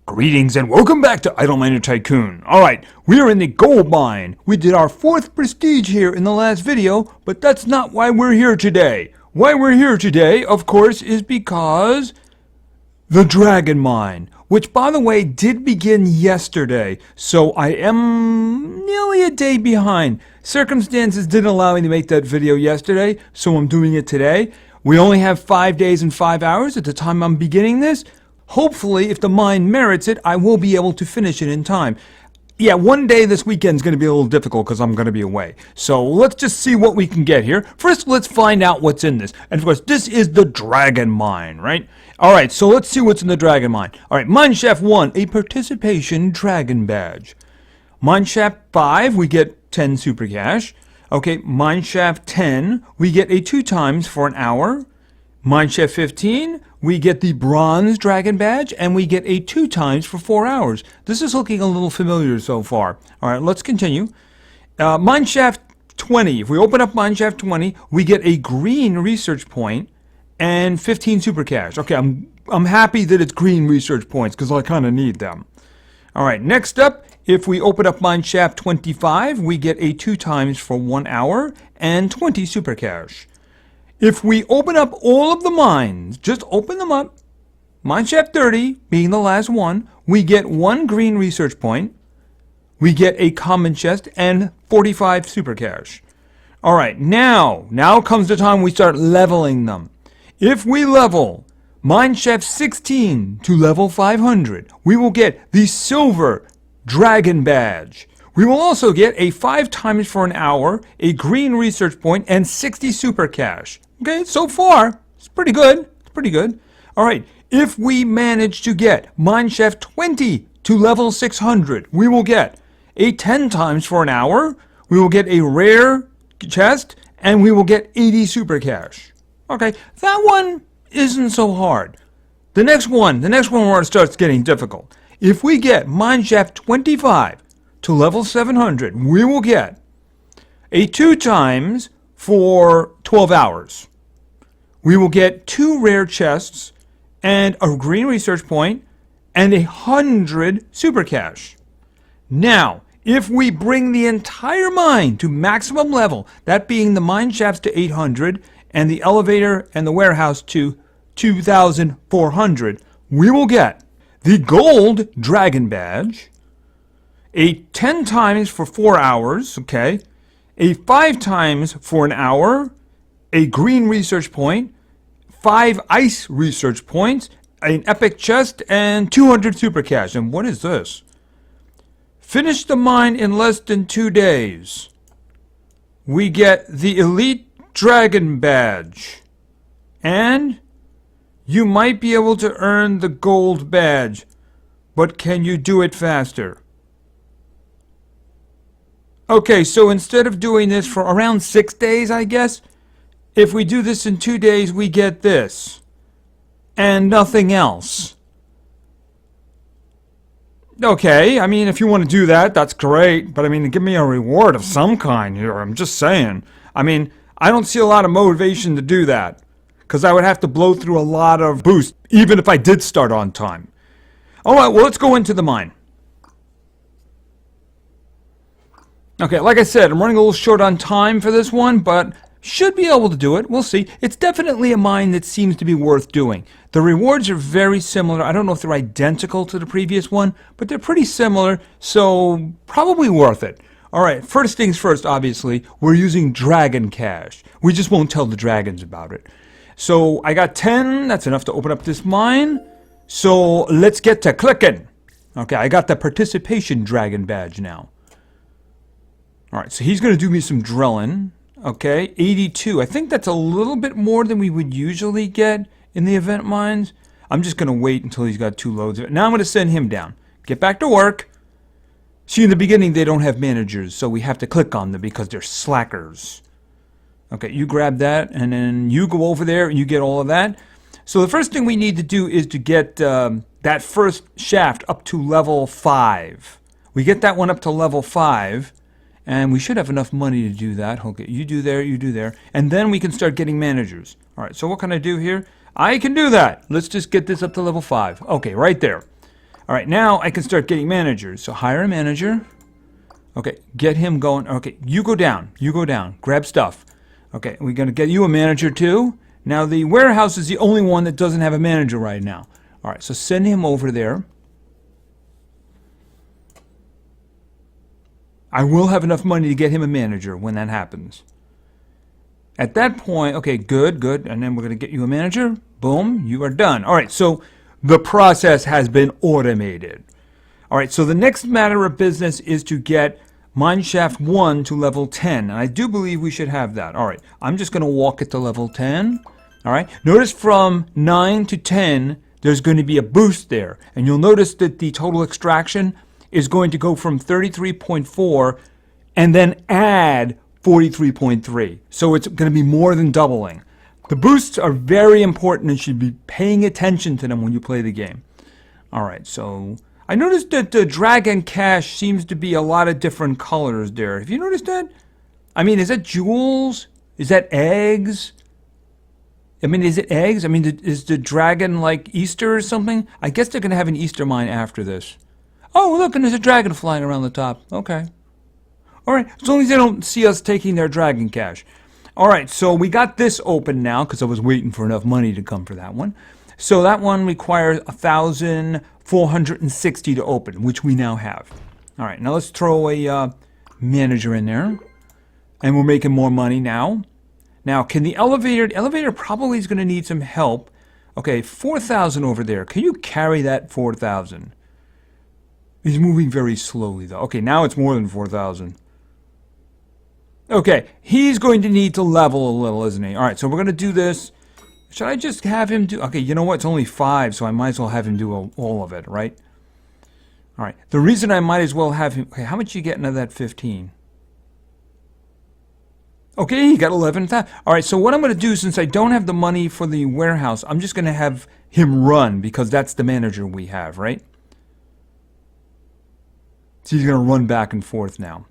Greetings and welcome back to Idle Miner Tycoon. Alright, we are in the gold mine. We did our 4th prestige here in the last video, but that's not why we're here today. Why we're here today, of course, is because the dragon mine, which by the way did begin yesterday, so I am nearly a day behind. Circumstances didn't allow me to make that video yesterday, so I'm doing it today. We only have 5 days and 5 hours at the time I'm beginning this. Hopefully, if the mine merits it, I will be able to finish it in time. Yeah, one day this weekend is going to be a little difficult because I'm going to be away. So let's just see what we can get here. First, let's find out what's in this. And of course, this is the dragon mine, right? All right, so let's see what's in the dragon mine. All right, Mineshaft 1, a participation dragon badge. Mineshaft 5, we get 10 super cash. Okay, Mineshaft 10, we get a 2 times for an hour. Mineshaft 15, we get the bronze dragon badge, and we get a 2 times for 4 hours. This is looking a little familiar so far. All right, let's continue. Mineshaft 20, if we open up Mineshaft 20, we get a green research point and 15 super cash. Okay, I'm happy that it's green research points because I kind of need them. All right, next up, if we open up Mineshaft 25, we get a 2 times for 1 hour and 20 super cash. If we open up all of the mines, just open them up, Mineshaft 30 being the last one, we get 1 green research point, we get a common chest, and 45 super cash. Alright, now comes the time we start leveling them. If we level Mineshaft 16 to level 500, we will get the silver dragon badge. We will also get a 5 times for an hour, a green research point, and 60 super cash. Okay, so far, it's pretty good. It's pretty good. All right, if we manage to get Mineshaft 20 to level 600, we will get a 10 times for an hour, we will get a rare chest, and we will get 80 super cash. Okay, that one isn't so hard. The next one where it starts getting difficult. If we get Mineshaft 25 to level 700, we will get a 2 times for 12 hours. We will get 2 rare chests and a green research point and 100 super cash. Now, if we bring the entire mine to maximum level, that being the mine shafts to 800 and the elevator and the warehouse to 2,400, we will get the gold dragon badge, a 10 times for 4 hours, okay, a 5 times for an hour, a green research point, 5 ice research points, an epic chest, and 200 super cash. And what is this? Finish the mine in less than 2 days. We get the elite dragon badge. And you might be able to earn the gold badge, but can you do it faster? Okay, so instead of doing this for around 6 days, I guess, if we do this in 2 days, we get this. And nothing else. Okay, I mean, if you want to do that, that's great. But I mean, give me a reward of some kind here. I'm just saying. I mean, I don't see a lot of motivation to do that. Because I would have to blow through a lot of boost, even if I did start on time. Alright, well, let's go into the mine. Okay, like I said, I'm running a little short on time for this one, but should be able to do it. We'll see. It's definitely a mine that seems to be worth doing. The rewards are very similar. I don't know if they're identical to the previous one, but they're pretty similar, so probably worth it. Alright, first things first, obviously, we're using dragon cash. We just won't tell the dragons about it. So I got 10. That's enough to open up this mine. So let's get to clicking. Okay, I got the participation dragon badge now. Alright, so he's going to do me some drilling. Okay, 82. I think that's a little bit more than we would usually get in the event mines. I'm just going to wait until he's got 2 loads of it. Now I'm going to send him down. Get back to work. See, in the beginning they don't have managers, so we have to click on them because they're slackers. Okay, you grab that, and then you go over there and you get all of that. So the first thing we need to do is to get that first shaft up to level 5. We get that one up to level 5. And we should have enough money to do that. Okay, you do there. And then we can start getting managers. All right, so what can I do here? I can do that. Let's just get this up to level 5. Okay, right there. All right, now I can start getting managers. So hire a manager. Okay, get him going. Okay, you go down. You go down. Grab stuff. Okay, we're going to get you a manager too. Now the warehouse is the only one that doesn't have a manager right now. All right, so send him over there. I will have enough money to get him a manager when that happens. At that point, okay, good. And then we're going to get you a manager. Boom, you are done. All right, so the process has been automated. All right, so the next matter of business is to get Mineshaft 1 to level 10. And I do believe we should have that. All right, I'm just going to walk it to level 10. All right, notice from 9 to 10, there's going to be a boost there. And you'll notice that the total extraction is going to go from 33.4 and then add 43.3. So it's going to be more than doubling. The boosts are very important and should be paying attention to them when you play the game. All right, so I noticed that the Dragon Cash seems to be a lot of different colors there. Have you noticed that? I mean, is that jewels? Is that eggs? I mean, is it eggs? I mean, is the dragon like Easter or something? I guess they're going to have an Easter mine after this. Oh, look, and there's a dragon flying around the top. Okay. All right, as long as they don't see us taking their Dragon Cash. All right, so we got this open now because I was waiting for enough money to come for that one. So that one requires 1,460 to open, which we now have. All right, now let's throw a manager in there. And we're making more money now. Now, can the elevator probably is going to need some help. Okay, 4,000 over there. Can you carry that 4,000? He's moving very slowly, though. Okay, now it's more than 4,000. Okay, he's going to need to level a little, isn't he? All right, so we're going to do this. Should I just have him do... Okay, you know what? It's only 5, so I might as well have him do all of it, right? All right, the reason I might as well have him... Okay, how much you getting of that 15? Okay, he got 11,000. All right, so what I'm going to do, since I don't have the money for the warehouse, I'm just going to have him run, because that's the manager we have, right? So he's going to run back and forth now.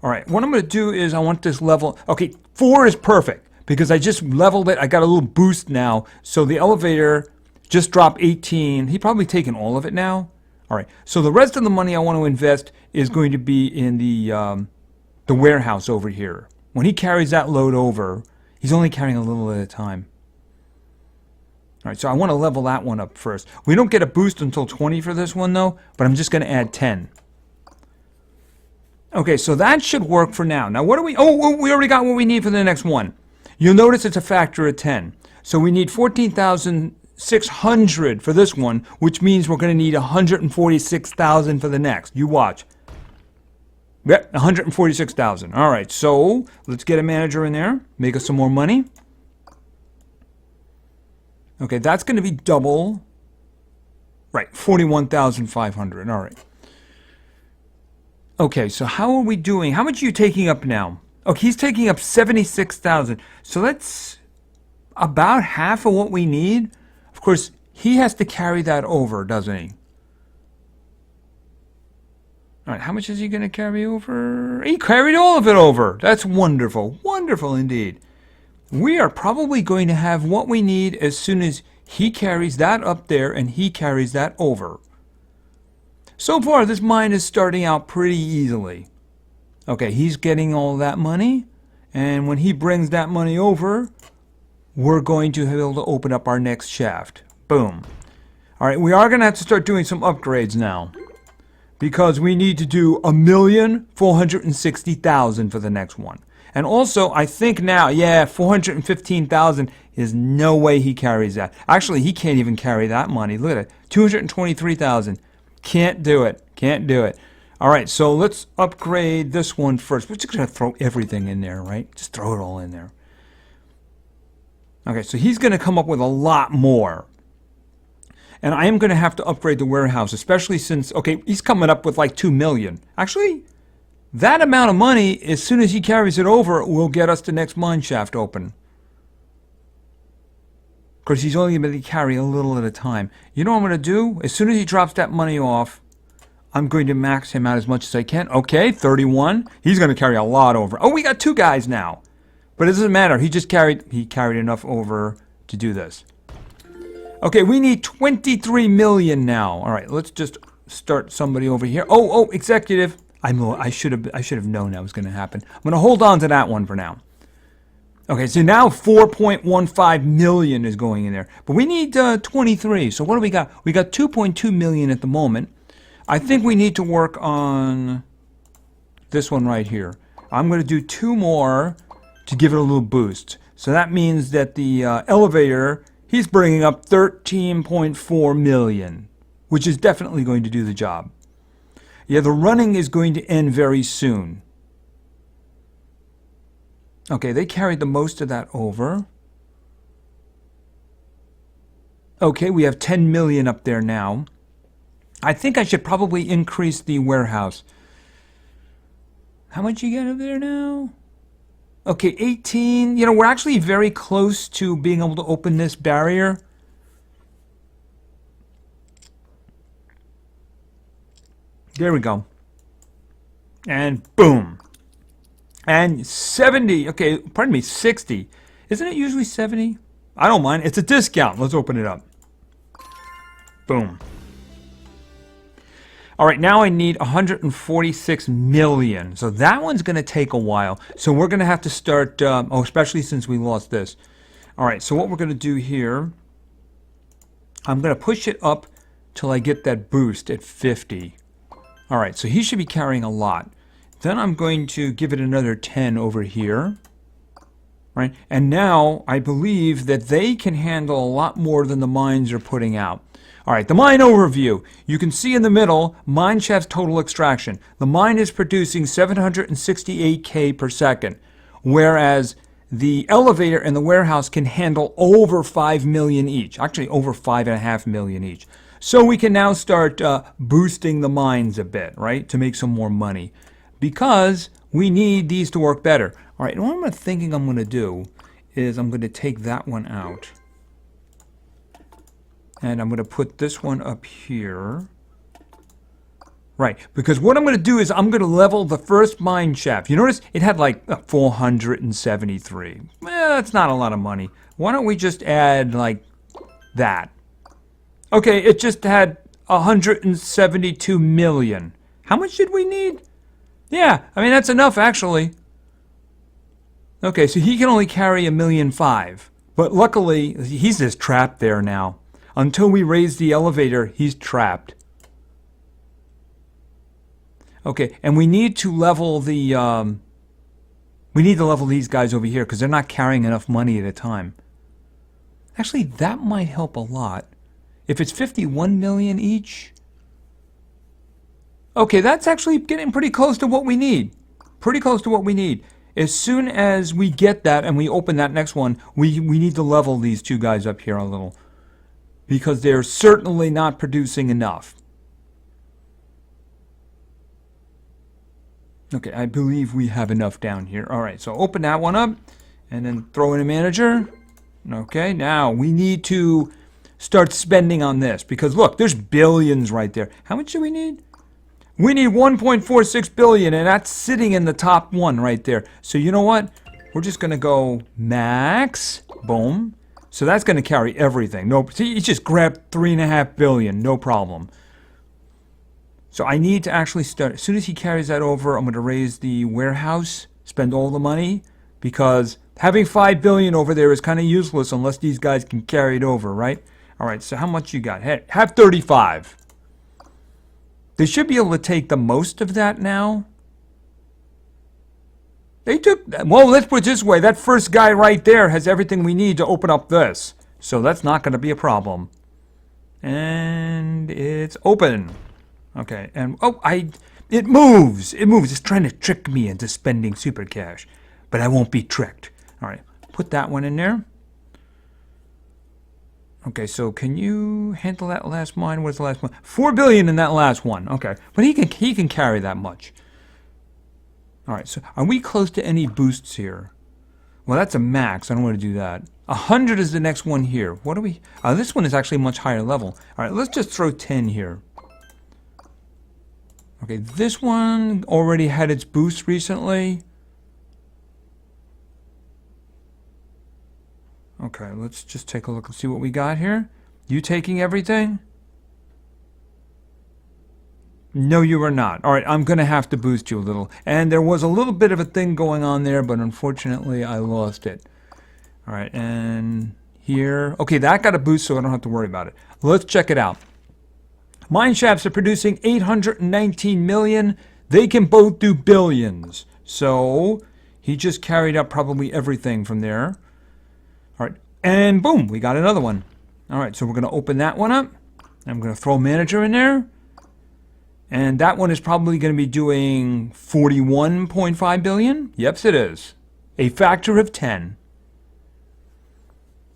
All right, what I'm going to do is I want this level... Okay, 4 is perfect because I just leveled it. I got a little boost now. So the elevator just dropped 18. He probably taken all of it now. All right, so the rest of the money I want to invest is going to be in the warehouse over here. When he carries that load over, he's only carrying a little at a time. All right, so I want to level that one up first. We don't get a boost until 20 for this one, though, but I'm just going to add 10. Okay, so that should work for now. Now, what do we... Oh, we already got what we need for the next one. You'll notice it's a factor of 10. So we need 14,600 for this one, which means we're going to need 146,000 for the next. You watch. Yep, 146,000. All right, so let's get a manager in there. Make us some more money. Okay, that's going to be double. Right, 41,500. All right. Okay, so how are we doing? How much are you taking up now? Oh, he's taking up 76,000. So that's about half of what we need. Of course, he has to carry that over, doesn't he? All right, how much is he going to carry over? He carried all of it over. That's wonderful. Wonderful indeed. We are probably going to have what we need as soon as he carries that up there and he carries that over. So far, this mine is starting out pretty easily. Okay, he's getting all that money. And when he brings that money over, we're going to be able to open up our next shaft. Boom. All right, we are going to have to start doing some upgrades now. Because we need to do 1,460,000 for the next one. And also, I think now, yeah, 415,000 is no way he carries that. Actually, he can't even carry that money. Look at it, 223,000. Can't do it. Can't do it. All right, so let's upgrade this one first. We're just going to throw everything in there, right? Just throw it all in there. Okay, so he's going to come up with a lot more. And I am going to have to upgrade the warehouse, especially since, okay, he's coming up with like 2 million. Actually, that amount of money, as soon as he carries it over, will get us the next mine shaft open. Because he's only going to carry a little at a time. You know what I'm going to do? As soon as he drops that money off, I'm going to max him out as much as I can. Okay, 31. He's going to carry a lot over. Oh, we got 2 guys now. But it doesn't matter. He carried enough over to do this. Okay, we need 23 million now. All right, let's just start somebody over here. Oh, executive. I should have known that was going to happen. I'm going to hold on to that one for now. Okay, so now 4.15 million is going in there. But we need 23. So what do we got? We got 2.2 million at the moment. I think we need to work on this one right here. I'm going to do 2 more to give it a little boost. So that means that the elevator, he's bringing up 13.4 million, which is definitely going to do the job. Yeah, the running is going to end very soon. Okay, they carried the most of that over. Okay, we have 10 million up there now. I think I should probably increase the warehouse. How much you get up there now? Okay, 18. You know, we're actually very close to being able to open this barrier. There we go. And boom. And 70. Okay, pardon me, 60. Isn't it usually 70? I don't mind. It's a discount. Let's open it up. Boom. All right, now I need 146 million. So that one's going to take a while. So we're going to have to start, especially since we lost this. All right, so what we're going to do here, I'm going to push it up till I get that boost at 50. All right, so he should be carrying a lot. Then I'm going to give it another 10 over here. Right? And now I believe that they can handle a lot more than the mines are putting out. All right, the mine overview. You can see in the middle, mine shaft's total extraction. The mine is producing 768K per second, whereas the elevator and the warehouse can handle over 5 million each, actually over 5.5 million each. So we can now start boosting the mines a bit, right, to make some more money, because we need these to work better. All right, and what I'm thinking I'm going to do is I'm going to take that one out. And I'm going to put this one up here. Right, because what I'm going to do is I'm going to level the first mine shaft. You notice it had like 473. Well, that's not a lot of money. Why don't we just add like that? Okay, it just had 172 million. How much did we need? Yeah, I mean, that's enough actually. Okay, so he can only carry 1.5 million. But luckily, he's just trapped there now. Until we raise the elevator, he's trapped. Okay, and we need to level the, we need to level these guys over here because they're not carrying enough money at a time. Actually, that might help a lot. If it's 51 million each. Okay, that's actually getting pretty close to what we need. Pretty close to what we need. As soon as we get that and we open that next one, we need to level these two guys up here a little. Because they're certainly not producing enough. Okay, I believe we have enough down here. All right, so open that one up and then throw in a manager. Okay, now we need to start spending on this because look, there's billions right there. How much do we need? We need 1.46 billion, and that's sitting in the top one right there. So you know what? We're just going to go max. Boom. So that's going to carry everything. No, see, he just grabbed 3.5 billion. No problem. So I need to actually start. As soon as he carries that over, I'm going to raise the warehouse, spend all the money, because having 5 billion over there is kind of useless unless these guys can carry it over, right? All right, so how much you got? Hey, have 35. They should be able to take the most of that now. They took, well, let's put it this way. That first guy right there has everything we need to open up this. So that's not going to be a problem. And it's open. Okay, and oh, it moves. It moves. It's trying to trick me into spending super cash. But I won't be tricked. All right, put that one in there. Okay, so can you handle that last mine? What's the last one? 4 billion in that last one. Okay, but he can carry that much. All right, so are we close to any boosts here? Well, that's a max. I don't want to do that. 100 is the next one here. What do we... this one is actually much higher level. All right, let's just throw 10 here. Okay, this one already had its boost recently. Okay, let's just take a look and see what we got here. You taking everything? No, you are not. All right, I'm going to have to boost you a little. And there was a little bit of a thing going on there, but unfortunately I lost it. All right, and here. Okay, that got a boost, so I don't have to worry about it. Let's check it out. Mine shafts are producing 819 million. They can both do billions. So he just carried up probably everything from there. All right, and boom, we got another one. All right, so we're going to open that one up. I'm going to throw manager in there. And that one is probably going to be doing 41.5 billion. Yep, it is. A factor of 10.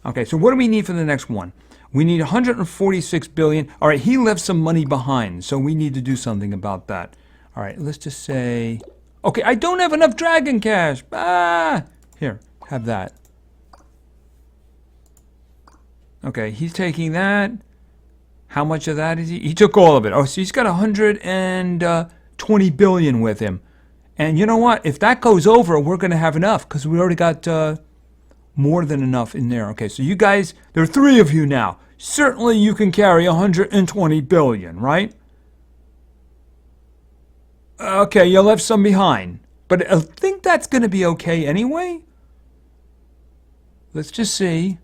Okay, so what do we need for the next one? We need 146 billion. All right, he left some money behind, so we need to do something about that. All right, let's just say... Okay, I don't have enough dragon cash. Ah! Here, have that. Okay, he's taking that. How much of that is he? He took all of it. Oh, so he's got 120 billion with him. And you know what? If that goes over, we're going to have enough because we already got more than enough in there. Okay, so you guys, there are 3 of you now. Certainly you can carry 120 billion, right? Okay, you left some behind. But I think that's going to be okay anyway. Let's just see.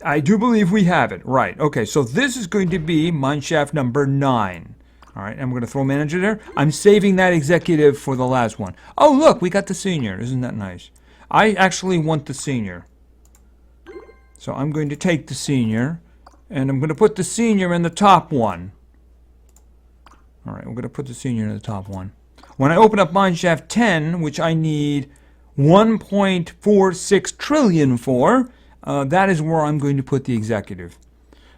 I do believe we have it. Right. Okay, so this is going to be mineshaft number 9. All right, I'm going to throw manager there. I'm saving that executive for the last one. Oh, look, we got the senior. Isn't that nice? I actually want the senior. So I'm going to take the senior, and I'm going to put the senior in the top one. All right, we're going to put the senior in the top one. When I open up mineshaft 10, which I need 1.46 trillion for, that is where I'm going to put the executive.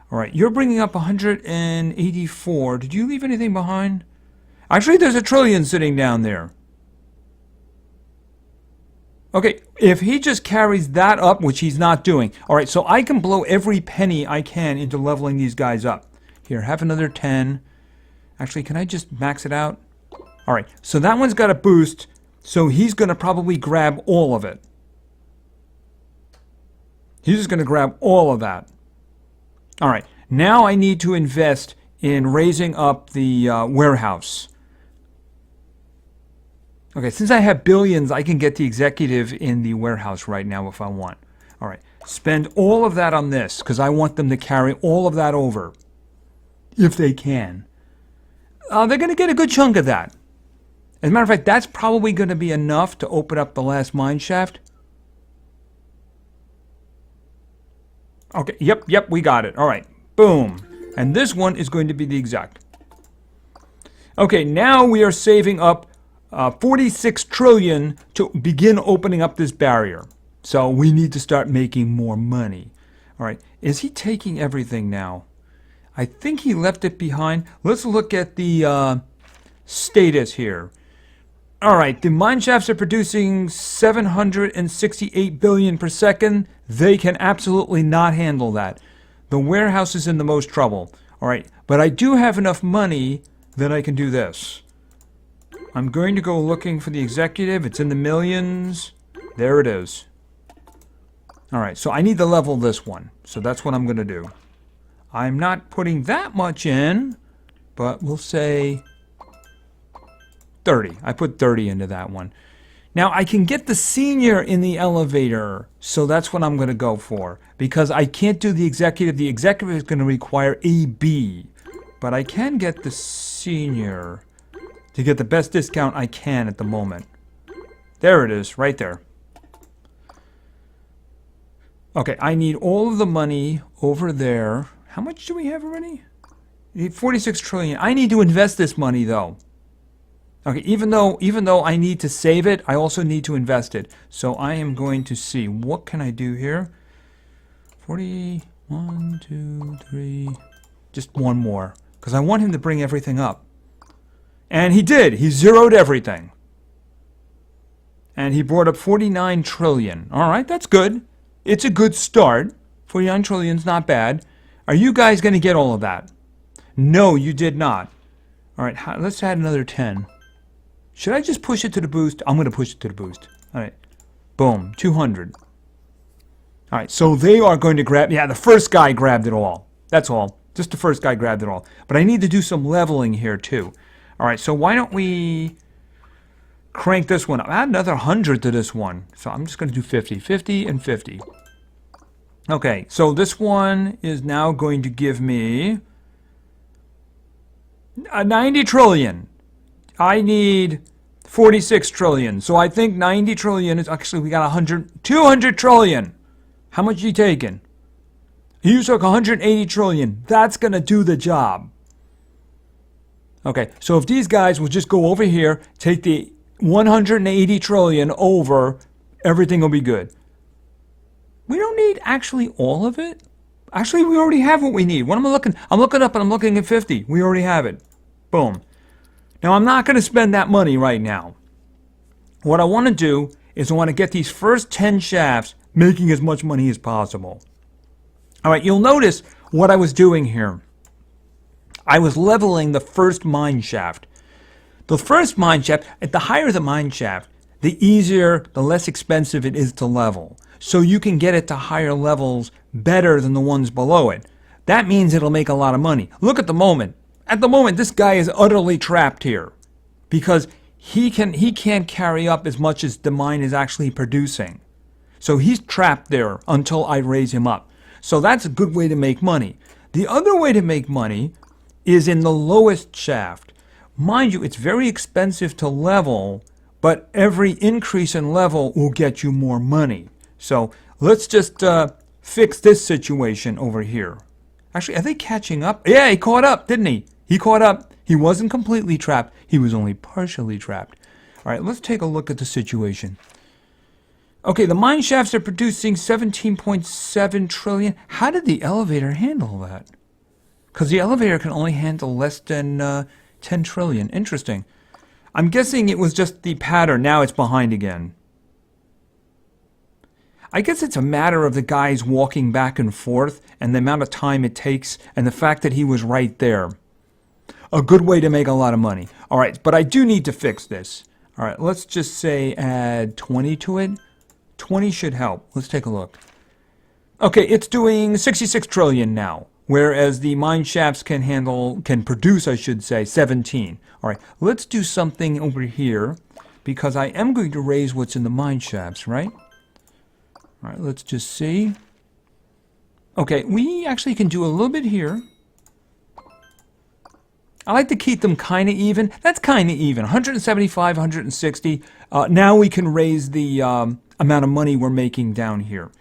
All right, you're bringing up 184. Did you leave anything behind? Actually, there's a trillion sitting down there. Okay, if he just carries that up, which he's not doing. All right, so I can blow every penny I can into leveling these guys up. Here, have another 10. Actually, can I just max it out? All right, so that one's got a boost, so he's going to probably grab all of it. He's just going to grab all of that. All right, now I need to invest in raising up the warehouse. Okay, since I have billions, I can get the executive in the warehouse right now if I want. All right, spend all of that on this because I want them to carry all of that over, if they can. They're going to get a good chunk of that. As a matter of fact, that's probably going to be enough to open up the last mine shaft. Okay, yep, we got it. All right, boom. And this one is going to be the exec. Okay, now we are saving up 46 trillion to begin opening up this barrier. So we need to start making more money. All right, is he taking everything now? I think he left it behind. Let's look at the status here. All right, the mine shafts are producing 768 billion per second. They can absolutely not handle that. The warehouse is in the most trouble. All right, but I do have enough money that I can do this. I'm going to go looking for the executive. It's in the millions. There it is. All right, so I need to level this one. So that's what I'm going to do. I'm not putting that much in, but we'll say 30. I put 30 into that one. Now, I can get the senior in the elevator, so that's what I'm going to go for. Because I can't do the executive. The executive is going to require AB. But I can get the senior to get the best discount I can at the moment. There it is, right there. Okay, I need all of the money over there. How much do we have already? 46 trillion. I need to invest this money, though. Okay, even though I need to save it, I also need to invest it. So I am going to see, what can I do here? 40, 1, 2, 3, just one more. Because I want him to bring everything up. And he did. He zeroed everything. And he brought up 49 trillion. All right, that's good. It's a good start. 49 trillion is not bad. Are you guys going to get all of that? No, you did not. All right, let's add another 10. Should I just push it to the boost? I'm going to push it to the boost. All right. Boom. 200. All right, so they are going to grab, yeah, the first guy grabbed it all. That's all. Just the first guy grabbed it all. But I need to do some leveling here too. All right, so why don't we crank this one up? Add another 100 to this one. So I'm just going to do 50. 50 and 50. Okay, so this one is now going to give me a 90 trillion. I need 46 trillion. So I think 90 trillion is actually, we got 200 trillion. How much you taking? You took 180 trillion. That's going to do the job. Okay, so if these guys will just go over here, take the 180 trillion over, everything will be good. We don't need actually all of it. Actually, we already have what we need. What am I looking? I'm looking up and I'm looking at 50. We already have it. Boom. Now, I'm not going to spend that money right now. What I want to do is I want to get these first 10 shafts making as much money as possible. All right, you'll notice what I was doing here. I was leveling the first mine shaft. The first mine shaft, the higher the mine shaft, the easier, the less expensive it is to level. So you can get it to higher levels better than the ones below it. That means it'll make a lot of money. Look at the moment. At the moment, this guy is utterly trapped here because he can't carry up as much as the mine is actually producing. So he's trapped there until I raise him up. So that's a good way to make money. The other way to make money is in the lowest shaft. Mind you, it's very expensive to level, but every increase in level will get you more money. So let's just fix this situation over here. Actually, are they catching up? Yeah, he caught up, didn't he? He caught up. He wasn't completely trapped. He was only partially trapped. All right, let's take a look at the situation. Okay, the mine shafts are producing 17.7 trillion. How did the elevator handle that? Because the elevator can only handle less than 10 trillion. Interesting. I'm guessing it was just the pattern. Now it's behind again. I guess it's a matter of the guys walking back and forth and the amount of time it takes and the fact that he was right there. A good way to make a lot of money. All right, but I do need to fix this. All right, let's just say add 20 to it. 20 should help. Let's take a look. Okay, it's doing 66 trillion now, whereas the mine shafts can produce, I should say, 17. All right, let's do something over here because I am going to raise what's in the mine shafts, right? All right, let's just see. Okay, we actually can do a little bit here. I like to keep them kind of even. That's kind of even. 175, 160. Now we can raise the amount of money we're making down here.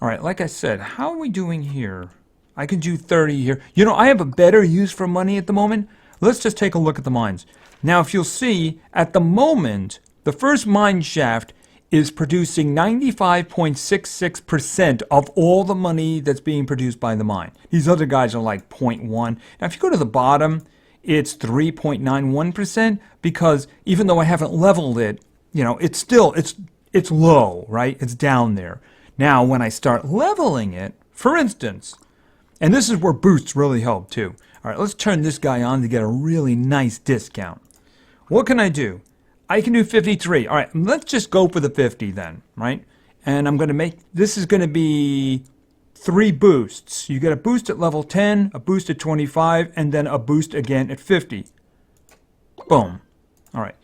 All right, like I said, how are we doing here? I can do 30 here. You know, I have a better use for money at the moment. Let's just take a look at the mines. Now, if you'll see, at the moment, the first mine shaft is producing 95.66% of all the money that's being produced by the mine. These other guys are like 0.1. Now, if you go to the bottom, it's 3.91% because even though I haven't leveled it, you know, it's still, it's low, right? It's down there. Now, when I start leveling it, for instance, and this is where boosts really help too. All right, let's turn this guy on to get a really nice discount. What can I do? I can do 53. All right, let's just go for the 50 then, right? And I'm going to make, this is going to be 3 boosts. You get a boost at level 10, a boost at 25, and then a boost again at 50. Boom. All right.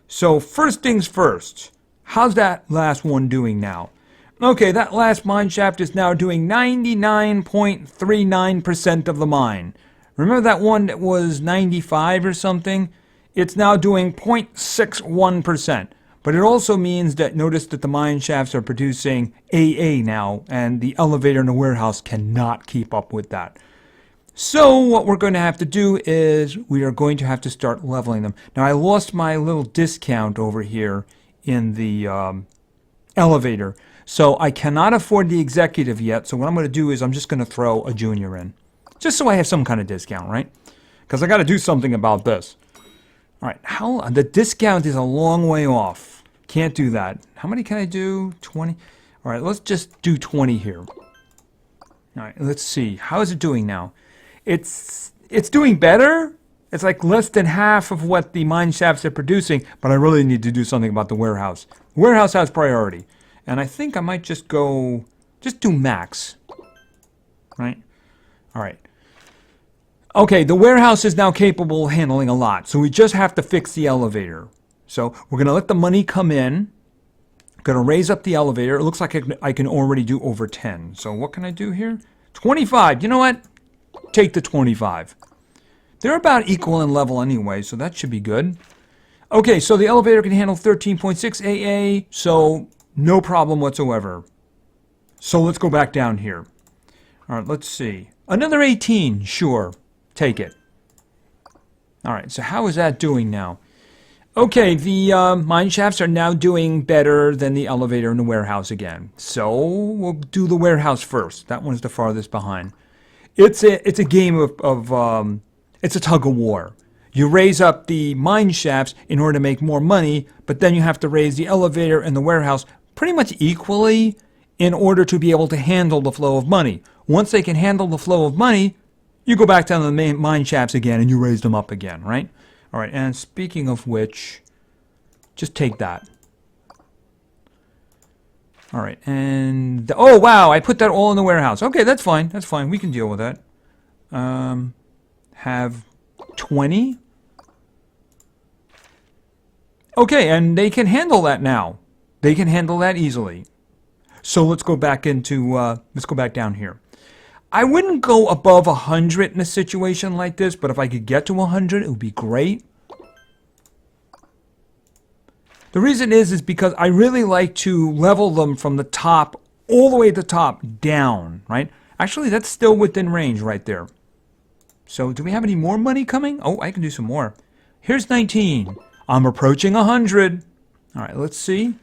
So first things first, how's that last one doing now? Okay, that last mine shaft is now doing 99.39% of the mine. Remember that one that was 95 or something? It's now doing 0.61%. But it also means that, notice that the mine shafts are producing AA now, and the elevator in the warehouse cannot keep up with that. So what we're going to have to do is we are going to have to start leveling them. Now, I lost my little discount over here in the elevator, so I cannot afford the executive yet. So what I'm going to do is I'm just going to throw a junior in, just so I have some kind of discount, right? Because I got to do something about this. All right, the discount is a long way off. Can't do that. How many can I do? 20? All right, let's just do 20 here. All right, let's see. How is it doing now? It's doing better. It's like less than half of what the mine shafts are producing, but I really need to do something about the warehouse. The warehouse has priority. And I think I might just go Just do max. Right? All right. Okay, the warehouse is now capable of handling a lot, so we just have to fix the elevator. So we're going to let the money come in. Going to raise up the elevator. It looks like I can already do over 10. So what can I do here? 25. You know what? Take the 25. They're about equal in level anyway, so that should be good. Okay, so the elevator can handle 13.6 AA, so no problem whatsoever. So let's go back down here. All right, let's see. Another 18, sure. Take it. All right, so how is that doing now? Okay, the mine shafts are now doing better than the elevator in the warehouse again. So we'll do the warehouse first. That one's the farthest behind. It's a game of it's a tug of war. You raise up the mine shafts in order to make more money, but then you have to raise the elevator and the warehouse pretty much equally in order to be able to handle the flow of money. Once they can handle the flow of money, you go back down to the main mine shafts again and you raise them up again, right? All right, and speaking of which, just take that. All right, and oh wow, I put that all in the warehouse. Okay, that's fine. That's fine. We can deal with that. Have 20. Okay, and they can handle that now. They can handle that easily. So let's go back into let's go back down here. I wouldn't go above 100 in a situation like this, but if I could get to 100, it would be great. The reason is because I really like to level them from the top all the way to the top down, right? Actually, that's still within range right there. So do we have any more money coming? Oh, I can do some more. Here's 19. I'm approaching 100. All right, let's see.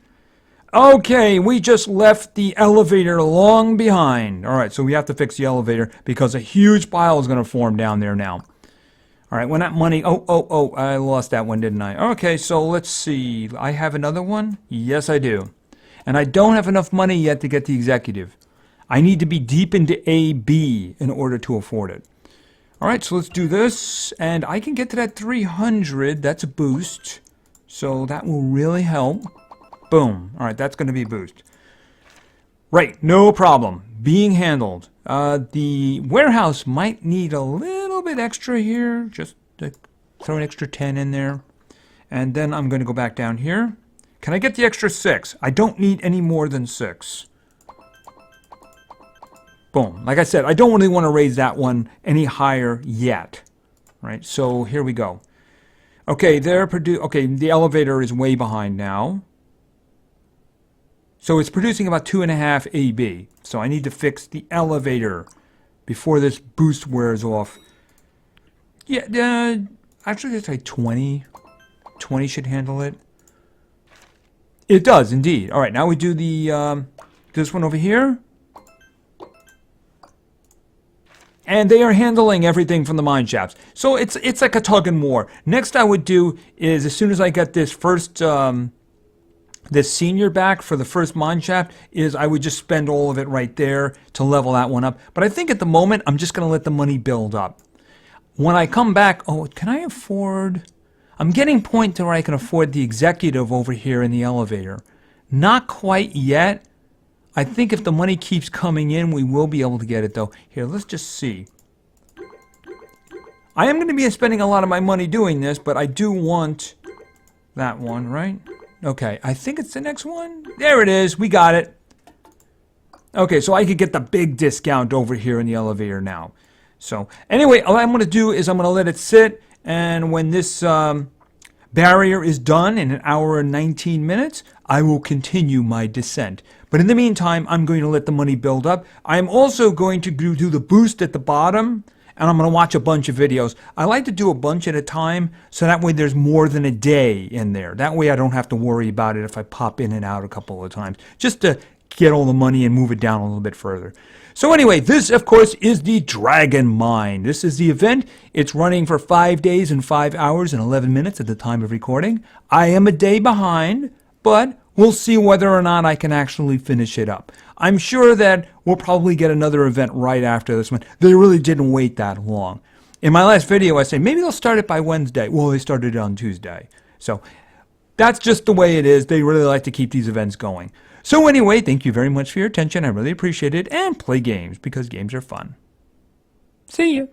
Okay, we just left the elevator long behind. All right, so we have to fix the elevator because a huge pile is going to form down there now. All right, when that money... Oh, I lost that one, didn't I? Okay, so let's see. I have another one? Yes, I do. And I don't have enough money yet to get the executive. I need to be deep into AB in order to afford it. All right, so let's do this. And I can get to that 300. That's a boost. So that will really help. Boom. All right, that's going to be a boost. Right, no problem. Being handled. The warehouse might need a little bit extra here. Just to throw an extra 10 in there. And then I'm going to go back down here. Can I get the extra 6? I don't need any more than 6. Boom. Like I said, I don't really want to raise that one any higher yet. Right, so here we go. Okay, okay, the elevator is way behind now. So it's producing about 2.5 AB. So I need to fix the elevator before this boost wears off. Yeah, actually it's like 20. 20 should handle it. It does indeed. All right, now we do the this one over here. And they are handling everything from the mine shafts. So it's like a tug and war. Next I would do is as soon as I get this first this senior back for the first mine shaft is I would just spend all of it right there to level that one up. But I think at the moment I'm just going to let the money build up. When I come back, oh, can I afford... I'm getting point to where I can afford the executive over here in the elevator. Not quite yet. I think if the money keeps coming in, we will be able to get it though. Here, let's just see. I am going to be spending a lot of my money doing this, but I do want that one, right? Okay, I think it's the next one. There it is. We got it. Okay, so I could get the big discount over here in the elevator now. So anyway, all I'm going to do is I'm going to let it sit. And when this barrier is done in 1 hour and 19 minutes, I will continue my descent. But in the meantime, I'm going to let the money build up. I'm also going to do the boost at the bottom. And I'm going to watch a bunch of videos. I like to do a bunch at a time, so that way there's more than a day in there. That way I don't have to worry about it if I pop in and out a couple of times, just to get all the money and move it down a little bit further. So anyway, this, of course, is the Dragon Mine. This is the event. It's running for 5 days and 5 hours and 11 minutes at the time of recording. I am a day behind, but we'll see whether or not I can actually finish it up. I'm sure that we'll probably get another event right after this one. They really didn't wait that long. In my last video, I said maybe they'll start it by Wednesday. Well, they started it on Tuesday. So that's just the way it is. They really like to keep these events going. So anyway, thank you very much for your attention. I really appreciate it. And play games because games are fun. See you.